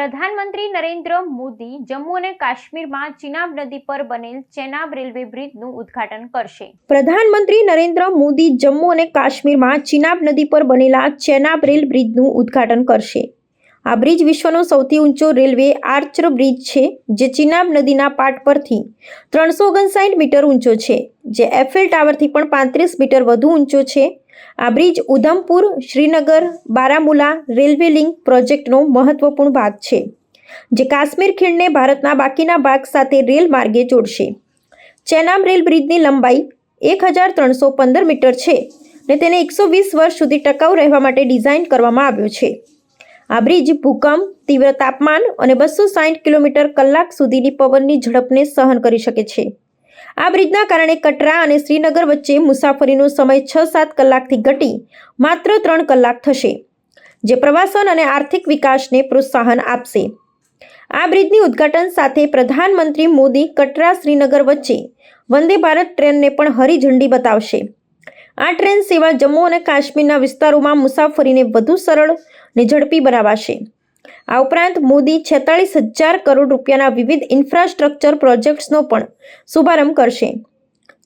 પ્રધાનમંત્રી નરેન્દ્ર મોદી જમ્મુ અને કાશ્મીરમાં ચિનાબ નદી પર બનેલ ચેનાબ રેલવે બ્રિજનું ઉદ્ઘાટન કરશે। પ્રધાનમંત્રી નરેન્દ્ર મોદી જમ્મુ અને કાશ્મીરમાં ચિનાબ નદી પર બનેલા ચેનાબ રેલ બ્રિજનું ઉદ્ઘાટન કરશે। આ બ્રિજ વિશ્વનો સૌથી ઊંચો રેલવે આર્ચર બ્રિજ છે, જે ચિનાબ નદીના પાટ પરથી 359 મીટર ઊંચો છે, જે એફેલ ટાવરથી પણ 35 મીટર વધુ ઊંચો છે। આ bridge Udhampur, Srinagar, Baramulla railway link પ્રોજેક્ટનો મહત્વપૂર્ણ ભાગ છે, જે કાશ્મીર ખીણને ભારતના બાકીના ભાગ સાથે રેલ માર્ગે જોડશે। ચેનાબ રેલ બ્રિજની લંબાઈ 1315 મીટર છે અને તેને 120 વર્ષ સુધી ટકાઉ રહેવા માટે ડિઝાઇન કરવામાં આવ્યો છે। આ બ્રિજ ભૂકંપ, તીવ્ર તાપમાન અને 260 કિલોમીટર કલાક સુધીની પવનની ઝડપને સહન કરી શકે છે। આ બ્રિજના કારણે કટરા અને શ્રીનગર વચ્ચે મુસાફરીનો સમય 6-7 કલાકથી ઘટી માત્ર 3 કલાક થશે, જે પ્રવાસન અને આર્થિક વિકાસને પ્રોત્સાહન આપશે। આ બ્રિજની ઉદ્ઘાટન સાથે પ્રધાનમંત્રી મોદી કટરા શ્રીનગર વચ્ચે વંદે ભારત ટ્રેનને પણ હરી ઝંડી બતાવશે। આ ટ્રેન સેવા જમ્મુ અને કાશ્મીરના વિસ્તારોમાં મુસાફરીને વધુ સરળ અને ઝડપી બનાવશે। આ ઉપરાંત મોદી 46,000 કરોડ રૂપિયાના વિવિધ ઇન્ફ્રાસ્ટ્રક્ચર પ્રોજેક્ટ્સનો પણ શુભારંભ કરશે,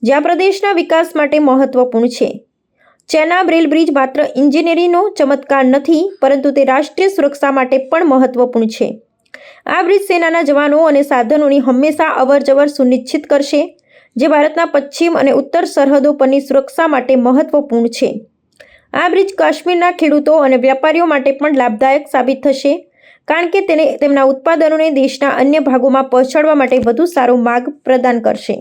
જે આ પ્રદેશના વિકાસ માટે મહત્વપૂર્ણ છે। ચેનાબ રેલ બ્રિજ માત્ર ઇન્જિનિયરિંગનો ચમત્કાર નથી, પરંતુ તે રાષ્ટ્રીય સુરક્ષા માટે પણ મહત્વપૂર્ણ છે। આ બ્રિજ સેનાના જવાનો અને સાધનોની હંમેશા અવરજવર સુનિશ્ચિત કરશે, જે ભારતના પશ્ચિમ અને ઉત્તર સરહદો પરની સુરક્ષા માટે મહત્વપૂર્ણ છે। આ બ્રિજ કાશ્મીરના ખેડૂતો અને વેપારીઓ માટે પણ લાભદાયક સાબિત થશે, કારણ કે તેને તેમના ઉત્પાદનોને દેશના અન્ય ભાગોમાં પહોંચાડવા માટે વધુ સારો માર્ગ પ્રદાન કરશે।